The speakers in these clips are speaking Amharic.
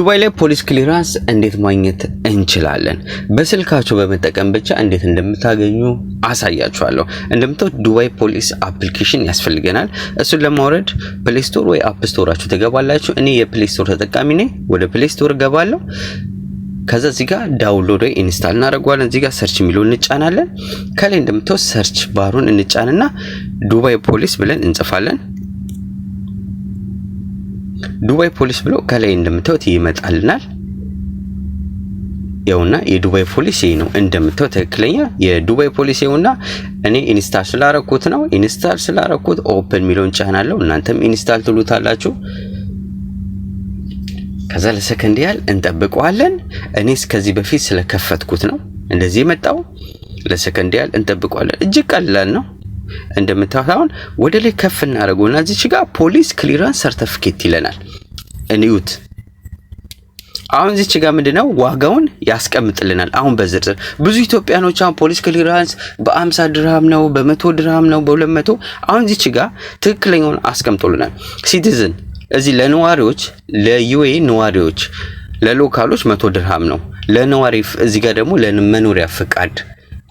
ዱባይ ላይ ፖሊስ ክሊራንስ እንዴት ማግኘት እንችላለን? በስልካችሁ በመጠቀም ብቻ እንዴት እንደምታገኙ አሳያችኋለሁ። እንደምታውቁት ዱባይ ፖሊስ አፕሊኬሽን ያስፈልገናል። እሱን ለማውረድ ፕሌይ ስቶር ወይ አፕ ስቶራችሁ ትገባላችሁ። እኔ የፕሌይ ስቶር ተጠቃሚ ነኝ። ወደ ፕሌይ ስቶር ገባለሁ። ከዛ እዚህ ጋር ዳውንሎድ ወይ ኢንስታል እናደርጋለን። እዚህ ጋር ሰርች የሚለውን እንጫናለን። ከላይ እንደምታውቁት ሰርች ባሩን እንጫንና ዱባይ ፖሊስ ብለን እንጽፋለን። ዱባይ ፖሊስ ብሎ ከላይ እንደምታዩት ይመጣልናል። ያውና የዱባይ ፖሊስ ይሄ ነው እንደምታዩት ትክክለኛ የዱባይ ፖሊስ ይኸውና። እኔ ኢንስታል ስላረኩት ነው። ኢንስታል ስላረኩት ኦፕን ሚሊዮን ጫናለሁ። እናንተም ኢንስታል ትሉታላችሁ። ከዛ ለሰከንድ ያህል እንጠብቀዋለን። እኔ እስከዚህ በፊት ስለከፈትኩት ነው እንደዚህ የመጣው። ለሰከንድ ያህል እንጠብቀዋለን። እጅግ ቀላል ነው። እንደምታዩት አሁን ወደ ላይ ከፍ እናደርገውና እዚች ጋር ፖሊስ ክሊራንስ ሰርቲፊኬት ይለናል። እንዩት። አሁን እዚች ጋር ምንድነው ዋጋውን ያስቀምጥልናል። አሁን በዝርዝር ብዙ ኢትዮጵያኖች አሁን ፖሊስ ክሊራንስ በ50 ድርሃም ነው፣ በ100 ድርሃም ነው፣ በ200። አሁን እዚች ጋር ትክክለኛውን አስቀምጦልናል። ሲቲዝን እዚህ ለነዋሪዎች ለዩኤ ነዋሪዎች ለሎካሎች 100 ድርሃም ነው። ለነዋሪ እዚህ ጋር ደግሞ ለመኖሪያ ፍቃድ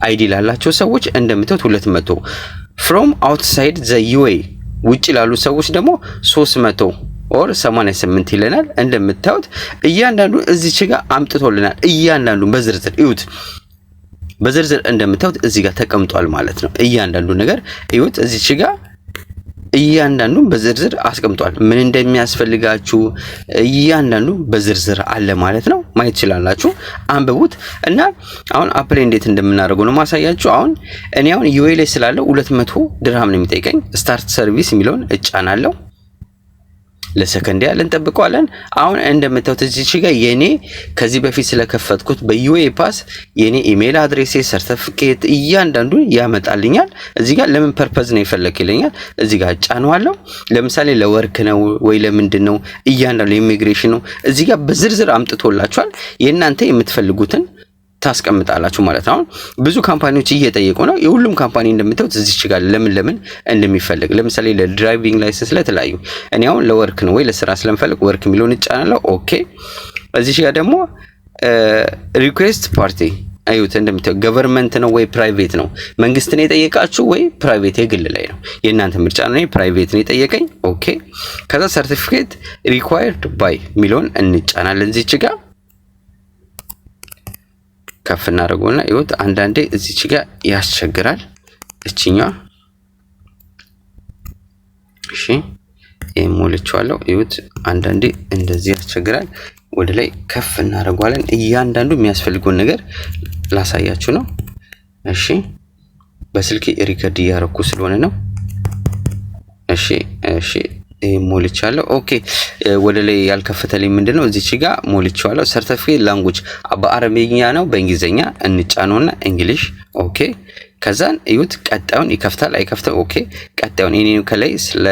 አይዲ ላላቸው ሰዎች እንደምታዩት 200 from outside the UAE ውጪ ላሉ ሰዎች ደግሞ 300 or 88 ይለናል። እንደምታዩት እያንዳንዱ እዚች ጋር አምጥቶልናል። እያንዳንዱ በዝርዝር እዩት። በዝርዝር እንደምታዩት እዚህ ጋር ተቀምጧል ማለት ነው። እያንዳንዱ ነገር እዩት። እዚች ጋር እያንዳንዱ በዝርዝር አስቀምጧል። ምን እንደሚያስፈልጋችሁ እያንዳንዱ በዝርዝር አለ ማለት ነው። ማየት ይችላልላችሁ። አንብቡት እና አሁን አፕላይ እንዴት እንደምናደርገው ነው ማሳያችሁ። አሁን እኔ አሁን ዩኤ ላይ ስላለው 200 ድርሃም ነው የሚጠይቀኝ። ስታርት ሰርቪስ የሚለውን እጫናለሁ። ለሰከንድ ያህል እንጠብቀዋለን። አሁን እንደምታዩት እዚች ጋር የኔ ከዚህ በፊት ስለከፈትኩት በዩኤ ፓስ የኔ ኢሜል አድሬስ፣ ሰርቲፊኬት እያንዳንዱ ያመጣልኛል። እዚህ ጋር ለምን ፐርፐዝ ነው ይፈልክ ይለኛል። እዚህ ጋር ጫንዋለሁ። ለምሳሌ ለወርክ ነው ወይ ለምንድን ነው እያንዳንዱ ኢሚግሬሽን ነው። እዚህ ጋር በዝርዝር አምጥቶላችኋል። የእናንተ የምትፈልጉትን ታስቀምጣላችሁ ማለት ነው። አሁን ብዙ ካምፓኒዎች እየጠየቁ ነው። የሁሉም ካምፓኒ እንደምታዩት እዚች ጋር ለምን እንደሚፈልግ ለምሳሌ ለድራይቪንግ ላይሰንስ ለተለያዩ እኔ አሁን ለወርክ ነው ወይ ለስራ ስለምፈልግ ወርክ የሚለውን እጫናለሁ። ኦኬ። እዚች ጋር ደግሞ ሪኩዌስት ፓርቲ አዩት። እንደምታዩት ገቨርንመንት ነው ወይ ፕራይቬት ነው። መንግስት ነው የጠየቃችሁ ወይ ፕራይቬት የግል ላይ ነው። የእናንተ ምርጫ ነው። ፕራይቬት ነው የጠየቀኝ። ኦኬ። ከዛ ሰርቲፊኬት ሪኳየርድ ባይ የሚለውን እንጫናለን። እዚች ጋር ከፍ እናደርገውና ይሁት። አንዳንዴ እዚች ጋር ያስቸግራል እቺኛ። እሺ ሞልቻለሁ። ይሁት። አንዳንዴ እንደዚህ ያስቸግራል። ወደ ላይ ከፍ እናደርጋለን። እያንዳንዱ የሚያስፈልገው ነገር ላሳያችሁ ነው። እሺ በስልኬ ሪከርድ እያደረኩ ስለሆነ ነው። እሺ ሞልቻለሁ። ኦኬ። ወደ ላይ ያልከፈተልኝ ምንድነው? እዚች ጋር ሞልቻለሁ። ሰርቲፊኬት ላንጉጅ በአረብኛ ነው በእንግሊዘኛ እንጫነውና እንግሊሽ። ኦኬ። ከዛን እዩት። ቀጣዩን ይከፍታል አይከፍተው? ኦኬ። ቀጣዩን እኔ ከላይ ስለ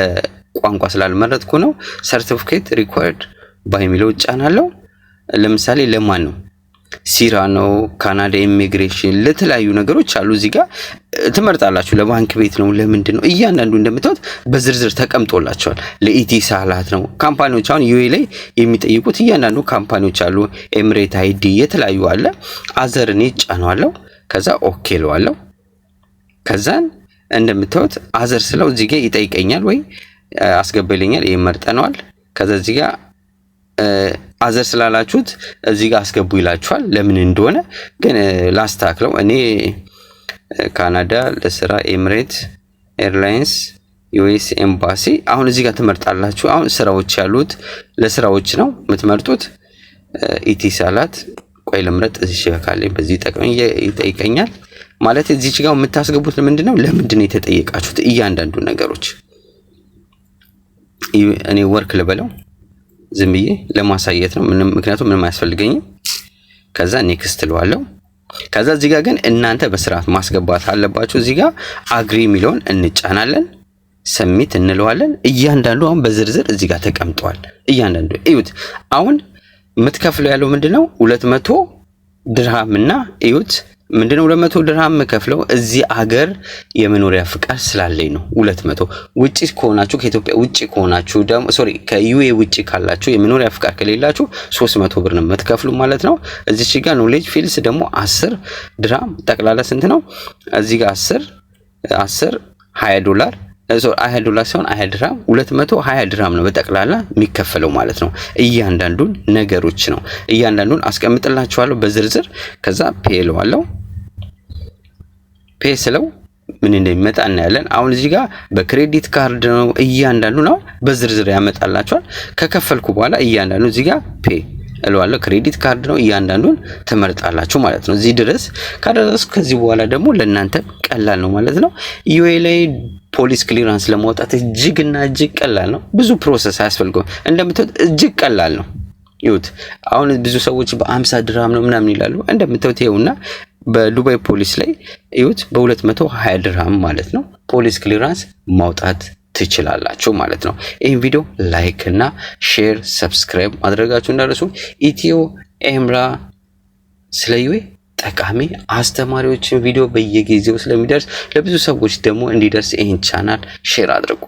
ቋንቋ ስላልመረጥኩ ነው። ሰርቲፊኬት ሪኳየርድ ባይ የሚለው ጫናለሁ። ለምሳሌ ለማን ነው? ሲራ ነው፣ ካናዳ ኢሚግሬሽን ለተለያዩ ነገሮች አሉ። እዚህ ጋር ትመርጣላችሁ። ለባንክ ቤት ነው፣ ለምንድን ነው እያንዳንዱ እንደምታዩት በዝርዝር ተቀምጦላቸዋል። ለኢቲ ሳላት ነው። ካምፓኒዎች አሁን ዩኤ ላይ የሚጠይቁት እያንዳንዱ ካምፓኒዎች አሉ። ኤምሬት አይዲ የተለያዩ አለ። አዘርን ጫናለሁ። ከዛ ኦኬ ለዋለሁ። ከዛን እንደምታዩት አዘር ስለው እዚህ ጋር ይጠይቀኛል ወይ አስገባልኛል። ይመርጠነዋል። ከዛ እዚህ ጋር አዘር ስላላችሁት እዚህ ጋር አስገቡ ይላችኋል። ለምን እንደሆነ ግን ላስተካክለው። እኔ ካናዳ ለስራ ኤምሬት ኤርላይንስ ዩኤስ ኤምባሲ አሁን እዚህ ጋር ትመርጣላችሁ። አሁን ስራዎች ያሉት ለስራዎች ነው የምትመርጡት። ኢቲ ሳላት ቆይ ልምረጥ። እዚህ ጋር ካለኝ በዚህ ይጠይቀኛል ማለት እዚህ ጋር የምታስገቡት ምንድነው? ለምንድን ነው የተጠየቃችሁት እያንዳንዱ ነገሮች። እኔ ወርክ ልበለው ዝም ብዬ ለማሳየት ነው። ምክንያቱም ምንም አያስፈልገኝም። ከዛ ኔክስት ለዋለሁ። ከዛ እዚህ ጋር ግን እናንተ በስርዓት ማስገባት አለባችሁ። እዚህ ጋር አግሪ የሚለውን እንጫናለን። ሰሚት እንለዋለን። እያንዳንዱ አሁን በዝርዝር እዚህ ጋር ተቀምጧል። እያንዳንዱ እዩት። አሁን የምትከፍለው ያለው ምንድነው? 200 ድርሃምና እዩት ምንድነው 200 ድርሃም ከፍለው እዚህ አገር የመኖሪያ ፍቃድ ስላለኝ ነው 200። ውጪ ከሆናችሁ ከኢትዮጵያ ውጪ ከሆናችሁ ደግሞ ከዩኤ ውጪ ካላችሁ የመኖሪያ ፍቃድ ከሌላችሁ 300 ብር ነው የምትከፍሉ ማለት ነው። እዚህ ጋር ኖሌጅ ፊልስ ደግሞ 10 ድርሃም ጠቅላላ ስንት ነው? እዚህ ጋር 10 $20 $20 ሳይሆን 20 ድርሃም 220 ድርሃም ነው በጠቅላላ የሚከፈለው ማለት ነው። እያንዳንዱን ነገሮች ነው እያንዳንዱን አስቀምጥላችኋለሁ በዝርዝር። ከዛ ፔለዋለሁ ፔስለው ምን እንደሚመጣ እናያለን። አሁን እዚህ ጋር በክሬዲት ካርድ ነው እያንዳንዱ ነው በዝርዝር ያመጣላችኋል። ከከፈልኩ በኋላ እያንዳንዱ እዚህ ጋር ፔ እለዋለሁ። ክሬዲት ካርድ ነው እያንዳንዱን ትመርጣላችሁ ማለት ነው። እዚህ ድረስ ካደረስኩ ከዚህ በኋላ ደግሞ ለእናንተ ቀላል ነው ማለት ነው። ዩኤ ፖሊስ ክሊራንስ ለማውጣት እጅግ ቀላል ነው። ብዙ ፕሮሰስ አያስፈልገውም። እንደምታዩት እጅግ ቀላል ነው። ይሁት አሁን ብዙ ሰዎች በ50 ድርሃም ነው ምናምን ይላሉ። እንደምታዩት ይኸውና በዱባይ ፖሊስ ላይ ይሁት በ220 ድርሃም ማለት ነው ፖሊስ ክሊራንስ ማውጣት ትችላላችሁ ማለት ነው። ይሄን ቪዲዮ ላይክ እና ሼር ሰብስክራይብ ማድረጋችሁ እንዳትረሱ። ኢትዮ ኤምራ ስለ ዩኤ ጠቃሚ አስተማሪዎችን ቪዲዮ በየጊዜው ስለሚደርስ ለብዙ ሰዎች ደግሞ እንዲደርስ ይሄን ቻናል ሼር አድርጉ።